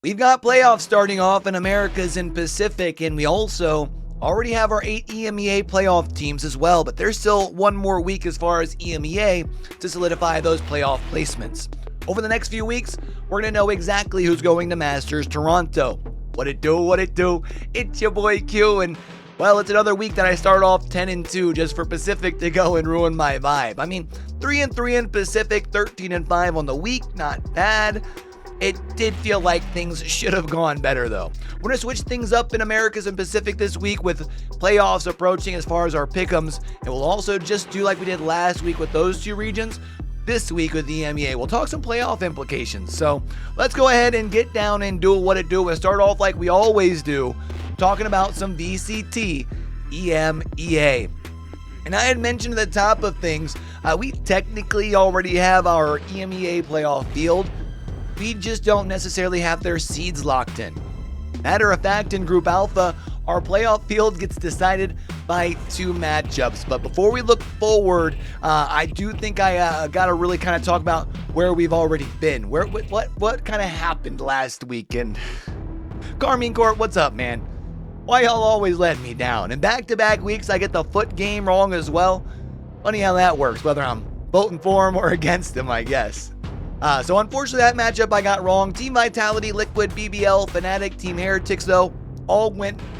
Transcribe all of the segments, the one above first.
We've got playoffs starting off in Americas and Pacific, and we also already have our 8 EMEA playoff teams as well, but there's still one more week as far as EMEA to solidify those playoff placements. Over the next few weeks, we're going to know exactly who's going to Masters Toronto. What it do? It's your boy Q, and well, it's another week that I start off 10-2 just for Pacific to go and ruin my vibe. I mean, 3-3 in Pacific, 13-5 on the week, not bad. It did feel like things should have gone better though. We're going to switch things up in Americas and Pacific this week with playoffs approaching as far as our pick'ems, and we'll also just do like we did last week with those two regions. This week with the EMEA, we'll talk some playoff implications. So let's go ahead and get down and do what it do and start off like we always do, talking about some VCT EMEA. And I had mentioned at the top of things, we technically already have our EMEA playoff field. We just don't necessarily have their seeds locked in. Matter of fact, in Group Alpha, our playoff field gets decided by 2 matchups. But before we look forward, I do think I got to really kind of talk about where we've already been. What kind of happened last weekend? Carmine Court, what's up, man? Why y'all always let me down? And back-to-back weeks, I get the foot game wrong as well. Funny how that works, whether I'm voting for him or against him, I guess. So unfortunately, that matchup I got wrong. Team Vitality, Liquid, BBL, Fnatic, Team Heretics, though, all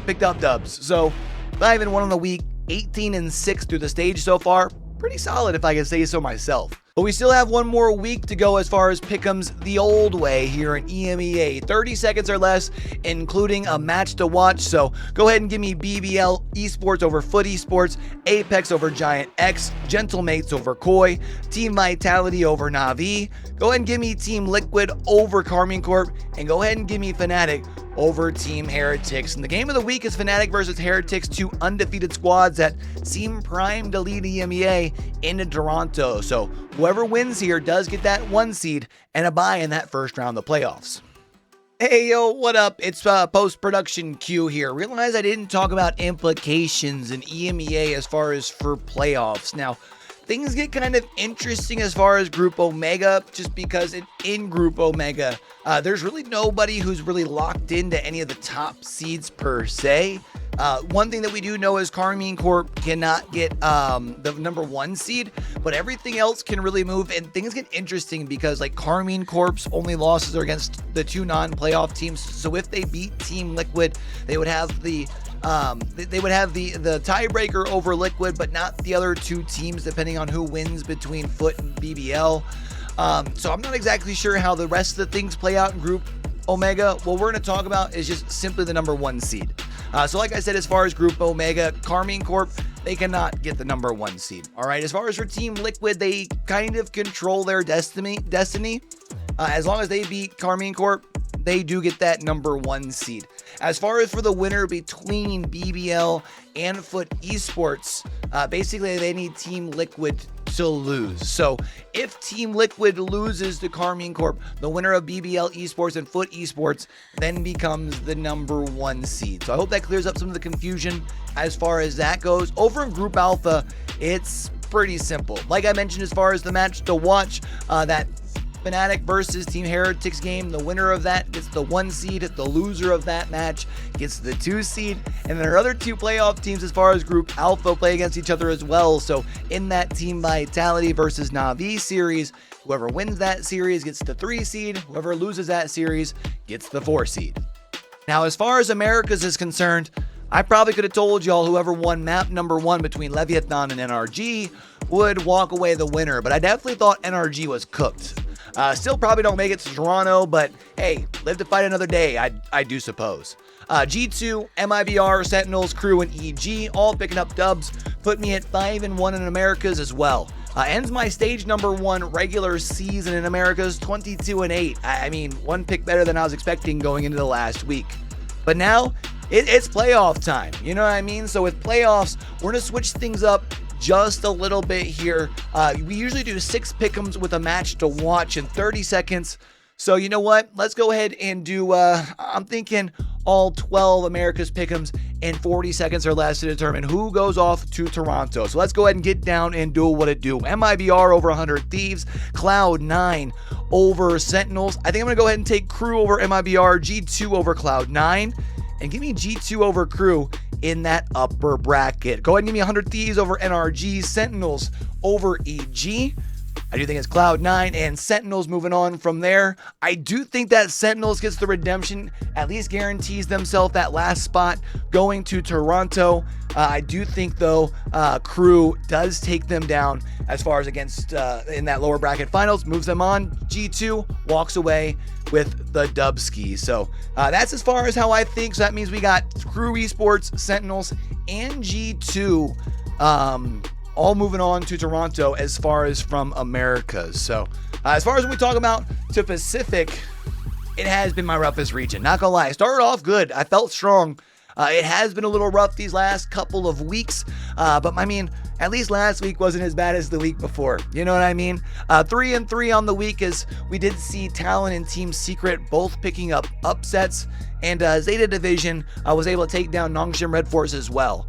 picked up dubs. So 5-1 on the week, 18-6 through the stage so far. Pretty solid if I can say so myself. But we still have one more week to go as far as pick'ems the old way here in EMEA. 30 seconds or less, including a match to watch. So go ahead and give me BBL Esports over Foot Esports, Apex over Giant X, Gentlemates over Koi, Team Vitality over Na'Vi. Go ahead and give me Team Liquid over Carmine Corp, and go ahead and give me Fnatic over Team Heretics. And the game of the week is Fnatic versus Heretics, 2 undefeated squads that seem primed to lead EMEA into Toronto. So whoever wins here does get that 1 seed and a bye in that first round of the playoffs. Hey yo, what up? It's post-production Q here. Realize I didn't talk about implications in EMEA as far as for playoffs. Now, things get kind of interesting as far as Group Omega, just because in Group Omega, there's really nobody who's really locked into any of the top seeds per se. One thing that we do know is Carmine Corp cannot get the number 1 seed, but everything else can really move, and things get interesting because like Carmine Corp's only losses are against the 2 non-playoff teams. So if they beat Team Liquid, they would have the tiebreaker over Liquid, but not the other 2 teams, depending on who wins between Foot and BBL. So I'm not exactly sure how the rest of the things play out in Group Omega. What we're going to talk about is just simply the number 1 seed. So like I said, as far as Group Omega, Carmine Corp, they cannot get the number 1 seed. All right, as far as for Team Liquid, they kind of control their destiny. As long as they beat Carmine Corp, they do get that number 1 seed. As far as for the winner between BBL and Foot Esports, basically they need Team Liquid to lose. So if Team Liquid loses to Carmine Corp, the winner of BBL Esports and Foot Esports then becomes the number 1 seed. So I hope that clears up some of the confusion as far as that goes. Over in Group Alpha, it's pretty simple. Like I mentioned, as far as the match to watch, that Fnatic versus Team Heretics game, the winner of that gets the 1 seed, the loser of that match gets the 2 seed, and there are other 2 playoff teams as far as Group Alpha play against each other as well. So in that Team Vitality versus Na'Vi series, whoever wins that series gets the 3 seed, whoever loses that series gets the 4 seed. Now, as far as Americas is concerned, I probably could have told y'all whoever won map number 1 between Leviathan and NRG would walk away the winner, but I definitely thought NRG was cooked. Still probably don't make it to Toronto, but hey, live to fight another day, I do suppose. G2, MIBR, Sentinels, Crew, and EG all picking up dubs, put me at 5-1 in Americas as well. Ends my stage number 1 regular season in Americas 22-8. I mean, 1 pick better than I was expecting going into the last week. But now, it's playoff time, you know what I mean? So with playoffs, we're going to switch things up just a little bit here. We usually do 6 pick'ems with a match to watch in 30 seconds. So you know what? Let's go ahead and do, I'm thinking all 12 America's Pick'ems in 40 seconds or less to determine who goes off to Toronto. So let's go ahead and get down and do what it do. MIBR over 100 Thieves, Cloud9 over Sentinels. I think I'm going to go ahead and take Crew over MIBR, G2 over Cloud9, and give me G2 over Crew in that upper bracket. Go ahead and give me 100 Thieves over NRG, Sentinels over EG. I do think it's Cloud9 and Sentinels moving on from there. I do think that Sentinels gets the redemption, at least guarantees themselves that last spot going to Toronto. I do think, though, Crew does take them down as far as against in that lower bracket finals, moves them on. G2 walks away with the Dubski. So that's as far as how I think. So that means we got Crew Esports, Sentinels, and G2 all moving on to Toronto as far as from Americas. So as far as when we talk about to Pacific, it has been my roughest region. Not gonna lie, I started off good. I felt strong. It has been a little rough these last couple of weeks, but I mean, at least last week wasn't as bad as the week before. You know what I mean? 3-3 on the week, as we did see Talon and Team Secret both picking up upsets, and Zeta Division was able to take down Nongshim Red Force as well.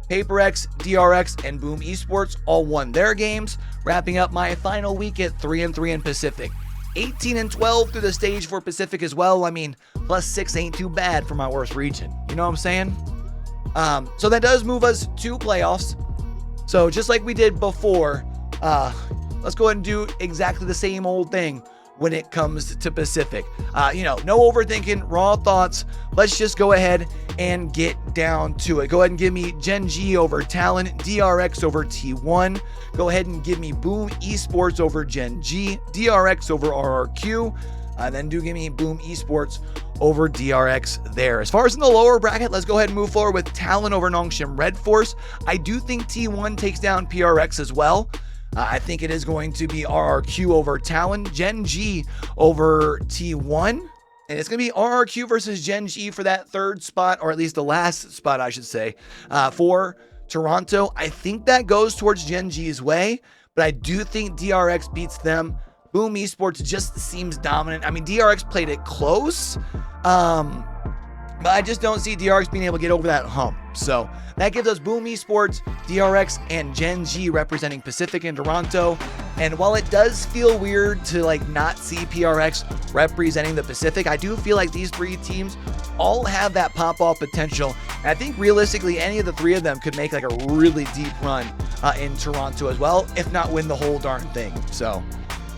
PaperX, DRX, and Boom Esports all won their games, wrapping up my final week at 3-3 in Pacific. 18-12 through the stage for Pacific as well. I mean, +6 ain't too bad for my worst region. You know what I'm saying? So that does move us to playoffs. So just like we did before, let's go ahead and do exactly the same old thing when it comes to Pacific. No overthinking, raw thoughts. Let's just go ahead and get down to it. Go ahead and give me Gen G over Talon, DRX over T1. Go ahead and give me Boom Esports over Gen G, DRX over RRQ. Then do give me Boom Esports over DRX there. As far as in the lower bracket, let's go ahead and move forward with Talon over Nongshim Red Force. I do think T1 takes down PRX as well. I think it is going to be RRQ over Talon, Gen G over T1, and it's going to be RRQ versus Gen G for that third spot, or at least the last spot, I should say, for Toronto. I think that goes towards Gen G's way, but I do think DRX beats them. Boom Esports just seems dominant. I mean, DRX played it close, but I just don't see DRX being able to get over that hump. So that gives us Boom Esports, DRX, and Gen G representing Pacific and Toronto. And while it does feel weird to not see PRX representing the Pacific, I do feel like these three teams all have that pop-off potential. And I think realistically, any of the three of them could make a really deep run in Toronto as well, if not win the whole darn thing. So,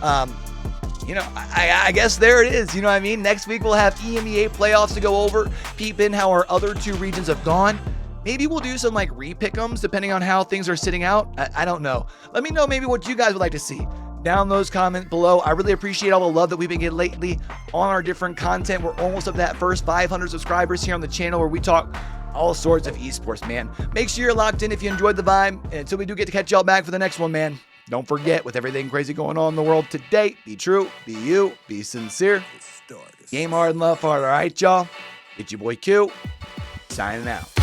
I guess there it is. You know what I mean? Next week we'll have EMEA playoffs to go over, peep in how our other two regions have gone. Maybe we'll do some re-pick'ems depending on how things are sitting out. I don't know. Let me know maybe what you guys would like to see down those comments below. I really appreciate all the love that we've been getting lately on our different content. We're almost up to that first 500 subscribers here on the channel where we talk all sorts of esports, man. Make sure you're locked in if you enjoyed the vibe. And until we do get to catch y'all back for the next one, man, don't forget, with everything crazy going on in the world today, be true, be you, be sincere, game hard and love hard. All right, y'all? It's your boy Q, signing out.